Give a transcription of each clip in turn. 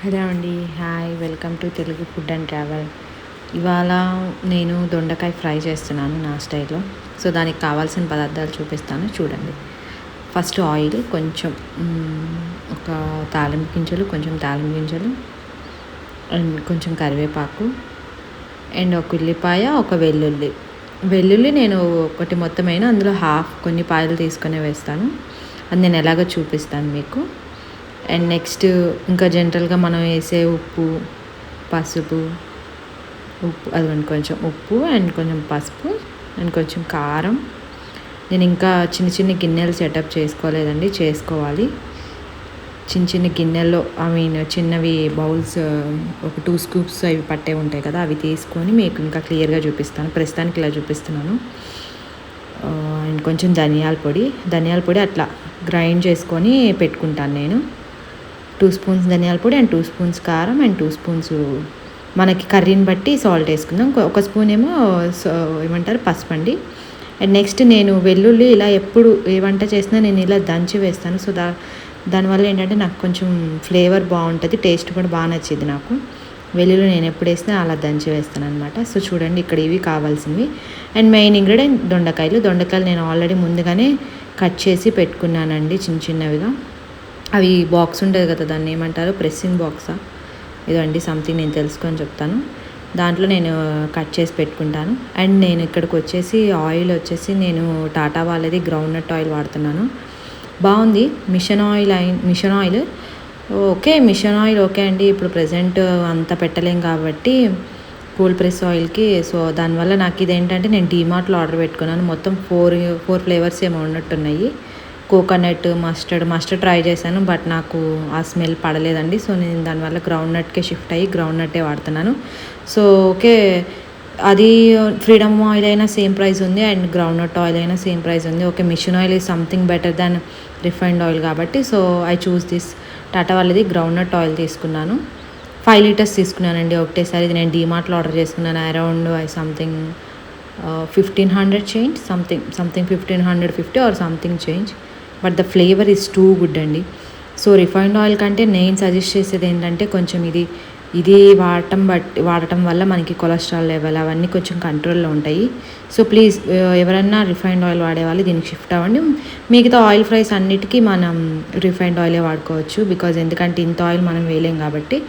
Hello అండి. Hi. Welcome to Telugu food and travel. ఇవాళ నేను దొండకాయ ఫ్రై చేస్తున్నాను నా స్టైల్‌లో. సో, దానికి కావాల్సిన పదార్థాలు చూపిస్తాను చూడండి. ఫస్ట్ ఆయిల్ కొంచెం ఒక తాలింపు గింజలు అండ్ కొంచెం కరివేపాకు అండ్ ఒక ఉల్లిపాయ, ఒక వెల్లుల్లి. వెల్లుల్లి నేను ఒకటి మొత్తమైన అందులో హాఫ్ కొన్ని పాయలు తీసుకొనే వేస్తాను. అది నేను ఎలాగో చూపిస్తాను మీకు. అండ్ నెక్స్ట్ ఇంకా జనరల్గా మనం వేసే ఉప్పు, పసుపు, అదిగోండి కొంచెం ఉప్పు అండ్ కొంచెం పసుపు అండ్ కొంచెం కారం. నేను ఇంకా చిన్న చిన్న గిన్నెలు సెటప్ చేసుకోలేదండి, చేసుకోవాలి. చిన్న చిన్న గిన్నెల్లో చిన్నవి బౌల్స్ ఒక 2 స్కూప్స్ అవి పట్టే ఉంటాయి కదా, అవి తీసుకొని మీకు ఇంకా క్లియర్గా చూపిస్తాను. ప్రస్తుతానికి ఇలా చూపిస్తున్నాను. అండ్ కొంచెం ధనియాల పొడి అట్లా గ్రైండ్ చేసుకొని పెట్టుకుంటాను నేను. 2 స్పూన్స్ ధనియాల పొడి అండ్ 2 స్పూన్స్ కారం అండ్ 2 స్పూన్స్ మనకి కర్రీని బట్టి సాల్ట్ వేసుకుందాం. ఒక స్పూన్ ఏమో పసుపు అండి. అండ్ నెక్స్ట్ నేను వెల్లుల్లి ఇలా ఎప్పుడు ఏ వంట చేసినా నేను ఇలా దంచి వేస్తాను. సో దానివల్ల ఏంటంటే నాకు కొంచెం ఫ్లేవర్ బాగుంటుంది, టేస్ట్ కూడా బాగా నచ్చింది నాకు. వెల్లుల్లి నేను ఎప్పుడు వేసినా అలా దంచి వేస్తాను అనమాట. సో చూడండి, ఇక్కడ ఇవి కావాల్సినవి. అండ్ మెయిన్ ఇంగ్రీడియంట్ దొండకాయలు నేను ఆల్రెడీ ముందుగానే కట్ చేసి పెట్టుకున్నానండి చిన్నవిగా. అవి బాక్స్ ఉంటుంది కదా, దాన్ని ఏమంటారు, ప్రెస్సింగ్ బాక్సా ఇదండి సంథింగ్, నేను తెలుసుకొని చెప్తాను. దాంట్లో నేను కట్ చేసి పెట్టుకుంటాను. అండ్ నేను ఇక్కడికి వచ్చేసి ఆయిల్ వచ్చేసి నేను టాటా వాళ్ళది గ్రౌండ్నట్ ఆయిల్ వాడుతున్నాను. బాగుంది. మిషన్ ఆయిల్ ఓకే అండి. ఇప్పుడు ప్రజెంట్ అంత పెట్టలేం కాబట్టి కోల్డ్ ప్రెస్ ఆయిల్కి. సో దానివల్ల నాకు ఇదేంటంటే నేను డీమార్ట్లో ఆర్డర్ పెట్టుకున్నాను. మొత్తం ఫోర్ ఫ్లేవర్స్ ఏమో ఉన్నట్టున్నాయి. కోకోనట్, మస్టర్డ్ ట్రై చేశాను, బట్ నాకు ఆ స్మెల్ పడలేదండి. సో నేను దానివల్ల గ్రౌండ్నట్కే షిఫ్ట్ అయ్యి గ్రౌండ్నట్టే వాడుతున్నాను. సో ఓకే, అది ఫ్రీడమ్ ఆయిల్ అయినా సేమ్ ప్రైస్ ఉంది అండ్ గ్రౌండ్నట్ ఆయిల్ అయినా సేమ్ ప్రైస్ ఉంది. Okay, mission oil is something better than refined oil కాబట్టి so I choose this. Tata వాళ్ళది గ్రౌండ్నట్ ఆయిల్ తీసుకున్నాను. 5 లీటర్స్ తీసుకున్నానండి ఒకటేసారి. ఇది నేను డీమార్ట్లో ఆర్డర్ చేసుకున్నాను. Around something 1500 change, something 1550 or something change. But the flavour is too good అండి. సో రిఫైన్డ్ ఆయిల్ కంటే నేను సజెస్ట్ చేసేది ఏంటంటే కొంచెం ఇది వాడటం వల్ల మనకి కొలెస్ట్రాల్ లెవెల్ అవన్నీ కొంచెం కంట్రోల్లో ఉంటాయి. సో ప్లీజ్ ఎవరన్నా రిఫైన్డ్ ఆయిల్ వాడేవాళ్ళు దీనికి షిఫ్ట్ అవ్వండి. మిగతా ఆయిల్ ఫ్రైస్ అన్నిటికీ మనం రిఫైన్డ్ ఆయిలే వాడుకోవచ్చు, బికాజ్ ఎందుకంటే ఇంత ఆయిల్ మనం వేయలేం కాబట్టి.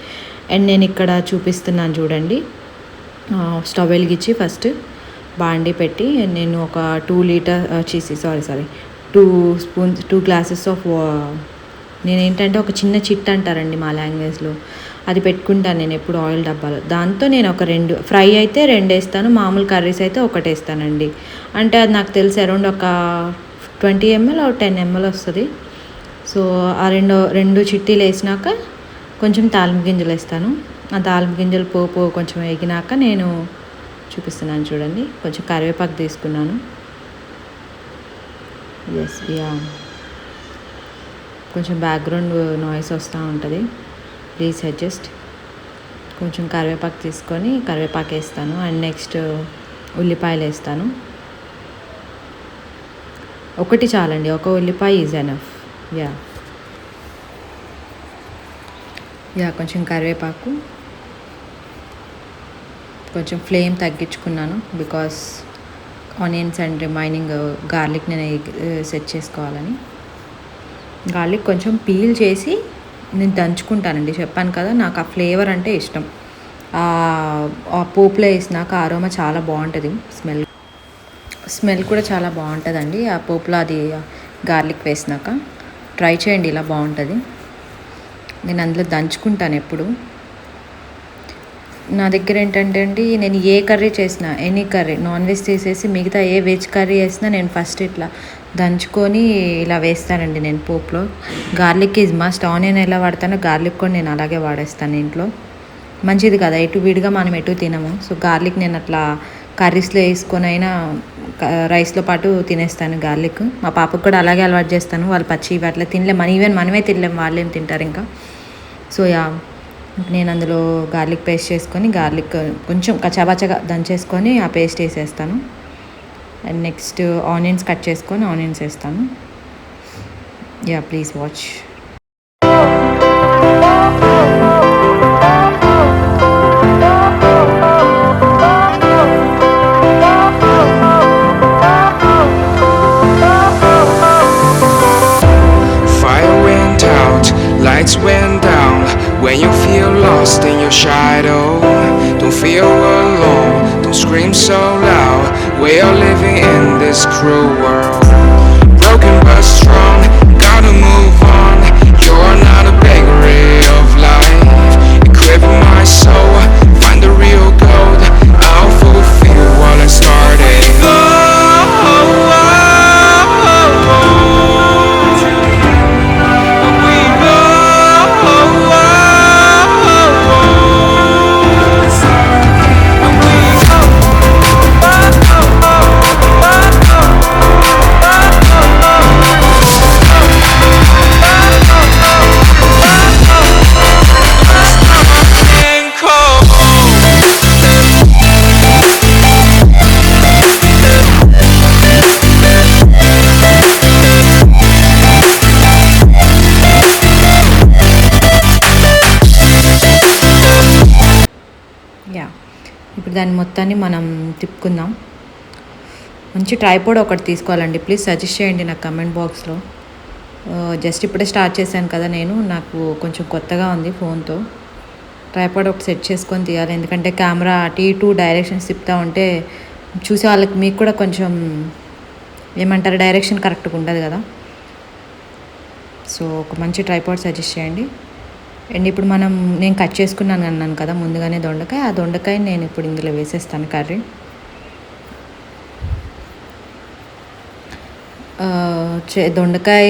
అండ్ నేను ఇక్కడ చూపిస్తున్నాను చూడండి. స్టవ్ వెలిగించి ఫస్ట్ బాండి పెట్టి నేను ఒక 2 గ్లాసెస్ ఆఫ్ నేనేంటంటే ఒక చిన్న చిట్ అంటారండి మా లాంగ్వేజ్లో, అది పెట్టుకుంటాను నేను ఎప్పుడు ఆయిల్ డబ్బాలో. దాంతో నేను ఒక 2 ఫ్రై అయితే 2 వేస్తాను, మామూలు కర్రీస్ అయితే 1 వేస్తానండి. అంటే అది నాకు తెలిసి అరౌండ్ ఒక 20 ml or 10 ml వస్తుంది. సో ఆ రెండు చిట్టీలు వేసినాక కొంచెం తాలింపు గింజలు వేస్తాను. ఆ తాలింపు గింజలు పోపు కొంచెం వేగినాక నేను చూపిస్తున్నాను చూడండి. కొంచెం కరివేపాకు తీసుకున్నాను. కొంచెం బ్యాక్గ్రౌండ్ నాయిస్ వస్తూ ఉంటుంది, ప్లీజ్ అడ్జస్ట్. కొంచెం కరివేపాకు తీసుకొని కరివేపాకు వేస్తాను. అండ్ నెక్స్ట్ ఉల్లిపాయలు వేస్తాను. ఒకటి చాలండి, ఒక ఉల్లిపాయ ఈజ్ ఎనఫ్. కొంచెం కరివేపాకు, కొంచెం ఫ్లేమ్ తగ్గించుకున్నాను because onions and remaining garlic నేను సెట్ చేసుకోవాలని. గార్లిక్ కొంచెం పీల్ చేసి నేను దంచుకుంటానండి, చెప్పాను కదా నాకు ఆ ఫ్లేవర్ అంటే ఇష్టం. ఆ పోపులో వేసినాక అరోమా చాలా బాగుంటుంది, స్మెల్ కూడా చాలా బాగుంటుందండి ఆ పోపులో అది గార్లిక్ వేసినాక. ట్రై చేయండి, ఇలా బాగుంటుంది. నేను అందులో దంచుకుంటాను ఎప్పుడు. నా దగ్గర ఏంటంటే అండి, నేను ఏ కర్రీ చేసినా, ఎనీ కర్రీ నాన్ వెజ్ తీసేసి మిగతా ఏ వెజ్ కర్రీ వేసినా నేను ఫస్ట్ ఇట్లా దంచుకొని ఇలా వేస్తానండి నేను పోపులో. Garlic is must. ఆనియన్ ఎలా వాడతానో గార్లిక్ కూడా నేను అలాగే వాడేస్తాను ఇంట్లో. మంచిది కదా, విడిగా మనం ఎటు తినము. సో గార్లిక్ నేను అట్లా కర్రీస్లో వేసుకొని అయినా రైస్లో పాటు తినేస్తాను గార్లిక్. మా పాపకు కూడా అలాగే అలవాటు చేస్తాను. వాళ్ళు పచ్చి ఇవి అట్లా తినలేం, మనమే తినలేం, వాళ్ళేం తింటారు ఇంకా. సో నేను అందులో గార్లిక్ పేస్ట్ చేసుకొని గార్లిక్ కొంచెం కచ్చాబచ్చగా దంచేసుకొని ఆ పేస్ట్ వేసేస్తాను. అండ్ నెక్స్ట్ ఆనియన్స్ కట్ చేసుకొని ఆనియన్స్ వేస్తాను. Please watch. lights went down when you feel lost in your shadow. Don't feel alone, don't scream so loud. We are living in this cruel world. Broken but strong, gotta move on. You're not a bakery of life. Equip my soul, find the real gold. I'll fulfill what I started. Yeah ఇప్పుడు దాన్ని మొత్తాన్ని మనం తిప్పుకుందాం. మంచి tripod ఒకటి తీసుకోవాలండి. Please suggest చేయండి నాకు comment బాక్స్లో. జస్ట్ ఇప్పుడే స్టార్ట్ చేశాను కదా నేను, నాకు కొంచెం కొత్తగా ఉంది ఫోన్తో. ట్రైపాడ్ ఒకటి సెట్ చేసుకొని తీయాలి, ఎందుకంటే కెమెరా అటు ఇటు డైరెక్షన్స్ తిప్పుతూ ఉంటే చూసే వాళ్ళకి మీకు కూడా కొంచెం ఏమంటారు, డైరెక్షన్ కరెక్ట్గా ఉండదు కదా. సో ఒక మంచి ట్రైపాడ్ సజెస్ట్ చేయండి. అండ్ ఇప్పుడు నేను కట్ చేసుకున్నాను అన్నాను కదా ముందుగానే దొండకాయ, ఆ దొండకాయ నేను ఇప్పుడు ఇందులో వేసేస్తాను కర్రీ. దొండకాయ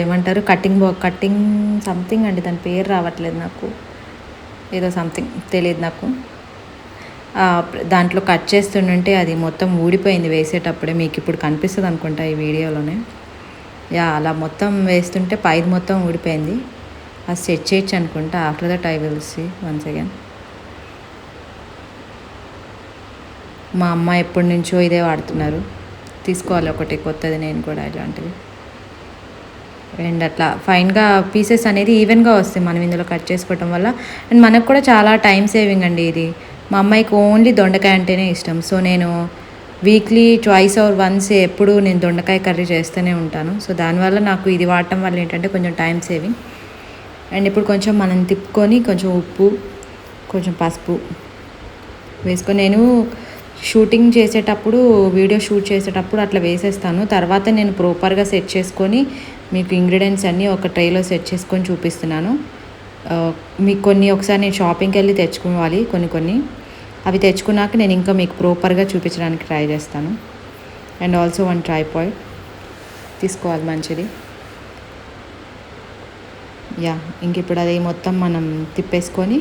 ఏమంటారు, కటింగ్ సంథింగ్ అండి, దాని పేరు రావట్లేదు నాకు, ఏదో సంథింగ్ తెలియదు నాకు. దాంట్లో కట్ చేస్తుంటే అది మొత్తం ఊడిపోయింది వేసేటప్పుడే, మీకు ఇప్పుడు కనిపిస్తుంది అనుకుంటా ఈ వీడియోలోనే. యా అలా మొత్తం వేస్తుంటే పైది మొత్తం ఊడిపోయింది. అది సెట్ చేయొచ్చు అనుకుంటా. After that I will see once again. మా అమ్మ ఎప్పటి నుంచో ఇదే వాడుతున్నారు, తీసుకోవాలి ఒకటి కొత్తది నేను కూడా ఇలాంటివి. అండ్ అట్లా ఫైన్గా పీసెస్ అనేది ఈవెన్గా వస్తాయి మనం ఇందులో కట్ చేసుకోవటం వల్ల. అండ్ మనకు కూడా చాలా టైం సేవింగ్ అండి ఇది. మా అమ్మాయికి ఓన్లీ దొండకాయ అంటేనే ఇష్టం. సో నేను వీక్లీ ట్వైస్ ఆర్ వన్స్ ఎప్పుడు నేను దొండకాయ కర్రీ చేస్తూనే ఉంటాను. సో దానివల్ల నాకు ఇది వాడటం వల్ల ఏంటంటే కొంచెం టైం సేవింగ్. అండ్ ఇప్పుడు కొంచెం మనం తిప్పుకొని కొంచెం ఉప్పు, కొంచెం పసుపు వేసుకొని, నేను షూటింగ్ చేసేటప్పుడు వీడియో షూట్ చేసేటప్పుడు అట్లా వేసేస్తాను. తర్వాత నేను ప్రాపర్గా సెట్ చేసుకొని మీకు ఇంగ్రీడియంట్స్ అన్నీ ఒక ట్రేలో సెట్ చేసుకొని చూపిస్తున్నాను మీకు. కొన్ని ఒకసారి నేను షాపింగ్కి వెళ్ళి తెచ్చుకోవాలి, కొన్ని అవి తెచ్చుకున్నాక నేను ఇంకా మీకు ప్రాపర్గా చూపించడానికి ట్రై చేస్తాను. అండ్ ఆల్సో వన్ ట్రైపాడ్ తీసుకోవాలి మంచిది. యా ఇంక ఇప్పుడు అది మొత్తం మనం తిప్పేసుకొని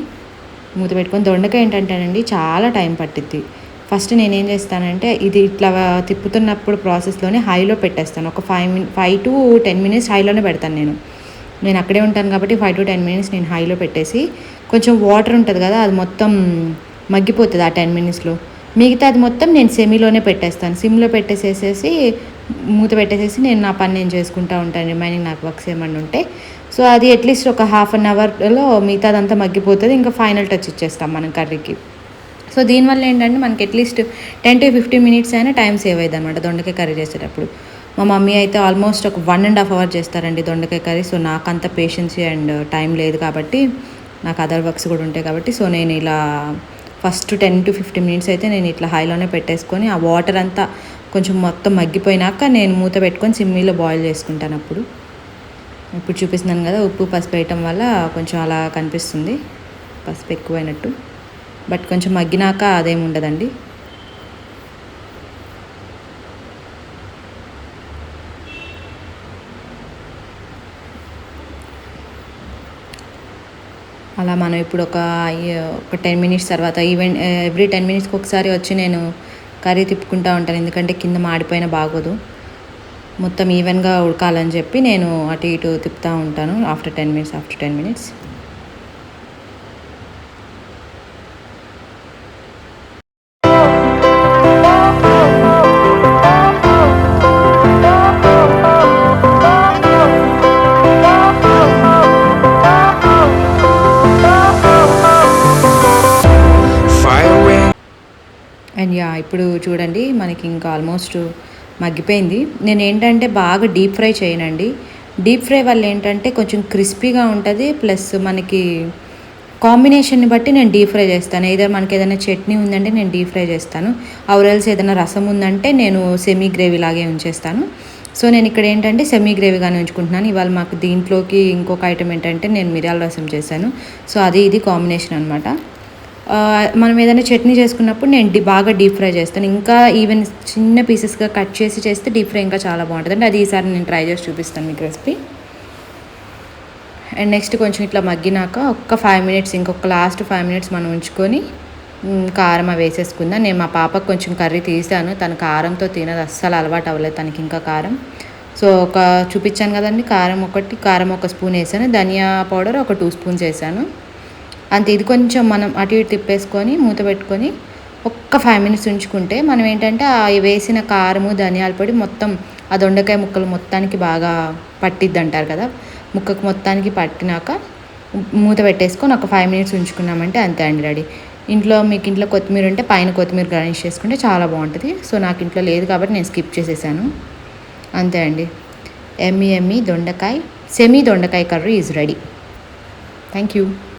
మూత పెట్టుకొని, దొండకాయ ఏంటంటేనండి చాలా టైం పట్టిద్ది. ఫస్ట్ నేనేం చేస్తానంటే ఇది ఇట్లా తిప్పుతున్నప్పుడు ప్రాసెస్లోనే హైలో పెట్టేస్తాను. ఒక 5 to 10 minutes హైలోనే పెడతాను. నేను అక్కడే ఉంటాను కాబట్టి 5 to 10 minutes నేను హైలో పెట్టేసి, కొంచెం వాటర్ ఉంటుంది కదా అది మొత్తం మగ్గిపోతుంది ఆ 10 minutesలో. మిగతా అది మొత్తం నేను సెమీలోనే పెట్టేస్తాను. సిమ్లో పెట్టేసేసి మూత పెట్టేసేసి నేను నా పని నేను చేసుకుంటూ ఉంటాను, రిమైనింగ్ నాకు వర్క్స్ ఏమన్నా ఉంటే. సో అది అట్లీస్ట్ ఒక 1/2 అవర్లో మిగతాదంతా మగ్గిపోతుంది. ఇంకా ఫైనల్ టచ్ ఇచ్చేస్తాం మనం కర్రీకి. సో దీనివల్ల ఏంటంటే మనకి అట్లీస్ట్ 10 to 15 minutes అయినా టైం సేవ్ అయ్యింది అనమాట దొండకాయ కర్రీ చేసేటప్పుడు. మా మమ్మీ అయితే ఆల్మోస్ట్ ఒక 1.5 hours చేస్తారండి దొండకాయ కర్రీ. సో నాకు అంత పేషెన్సీ అండ్ టైం లేదు కాబట్టి, నాకు అదర్ వర్క్స్ కూడా ఉంటాయి కాబట్టి, సో నేను ఇలా ఫస్ట్ 10 to 15 minutes అయితే నేను ఇట్లా హైలోనే పెట్టేసుకొని ఆ వాటర్ అంతా కొంచెం మొత్తం మగ్గిపోయినాక నేను మూత పెట్టుకొని సిమ్మీలో బాయిల్ చేసుకుంటాను. ఇప్పుడు చూపిస్తున్నాను కదా, ఉప్పు పసుపు వేయటం వల్ల కొంచెం అలా కనిపిస్తుంది పసుపు ఎక్కువైనట్టు, బట్ కొంచెం మగ్గినాక అదేమి ఉండదండి. అలా మనం ఇప్పుడు ఒక 10 minutes తర్వాత ఎవ్రీ 10 minutesకి ఒకసారి వచ్చి నేను కర్రీ తిప్పుకుంటూ ఉంటాను, ఎందుకంటే కింద మాడిపోయిన బాగోదు. మొత్తం ఈవెన్గా ఉడకాలని చెప్పి నేను అటు ఇటు తిప్పుతూ ఉంటాను ఆఫ్టర్ 10 minutes. అండ్ యా ఇప్పుడు చూడండి మనకి ఇంకా ఆల్మోస్ట్ మగ్గిపోయింది. నేను ఏంటంటే బాగా డీప్ ఫ్రై చేయనండి, డీప్ ఫ్రై వల్ల ఏంటంటే కొంచెం క్రిస్పీగా ఉంటుంది, ప్లస్ మనకి కాంబినేషన్ని బట్టి నేను డీప్ ఫ్రై చేస్తాను. ఏదైనా మనకి ఏదైనా చట్నీ ఉందంటే నేను డీప్ ఫ్రై చేస్తాను, ఆర్ఎల్స్ ఏదైనా రసం ఉందంటే నేను సెమీ గ్రేవీ లాగే ఉంచేస్తాను. సో నేను ఇక్కడ ఏంటంటే సెమీ గ్రేవీగానే ఉంచుకుంటున్నాను. ఇవాళ మాకు దీంట్లోకి ఇంకొక ఐటమ్ ఏంటంటే నేను మిరియాల రసం చేశాను. సో అది ఇది కాంబినేషన్ అనమాట. మనం ఏదైనా చట్నీ చేసుకున్నప్పుడు నేను బాగా డీప్ ఫ్రై చేస్తాను. ఇంకా ఈవెన్ చిన్న పీసెస్గా కట్ చేసి చేస్తే డీప్ ఫ్రై ఇంకా చాలా బాగుంటుంది. అంటే అది ఈసారి నేను ట్రై చేసి చూపిస్తాను మీకు రెసిపీ. అండ్ నెక్స్ట్ కొంచెం ఇట్లా మగ్గినాక ఒక్క 5 మినిట్స్, ఇంకొక లాస్ట్ 5 మినిట్స్ మనం ఉంచుకొని కారం అవి వేసేసుకుందాం. నేను మా పాపకు కొంచెం కర్రీ తీసాను, తను కారంతో తినదు, అస్సలు అలవాటు అవ్వలేదు తనకి ఇంకా కారం. సో చూపించాను కదండి, కారం ఒక స్పూన్ వేసాను, ధనియా పౌడర్ ఒక 2 స్పూన్స్ వేసాను అంతే. ఇది కొంచెం మనం అటు ఇటు తిప్పేసుకొని మూత పెట్టుకొని ఒక్క 5 మినిట్స్ ఉంచుకుంటే మనం ఏంటంటే ఆ వేసిన కారము ధనియాల పొడి మొత్తం ఆ దొండకాయ ముక్కలు మొత్తానికి బాగా పట్టిద్ది అంటారు కదా, ముక్కకు మొత్తానికి పట్టినాక మూత పెట్టేసుకొని ఒక 5 మినిట్స్ ఉంచుకున్నామంటే అంతే అండి, రెడీ. మీకు ఇంట్లో కొత్తిమీర ఉంటే పైన కొత్తిమీర గార్నిష్ చేసుకుంటే చాలా బాగుంటుంది. సో నాకు ఇంట్లో లేదు కాబట్టి నేను స్కిప్ చేసేసాను. అంతే అండి, ఎమ్మి దొండకాయ సెమీ దొండకాయ curry is ready. Thank you.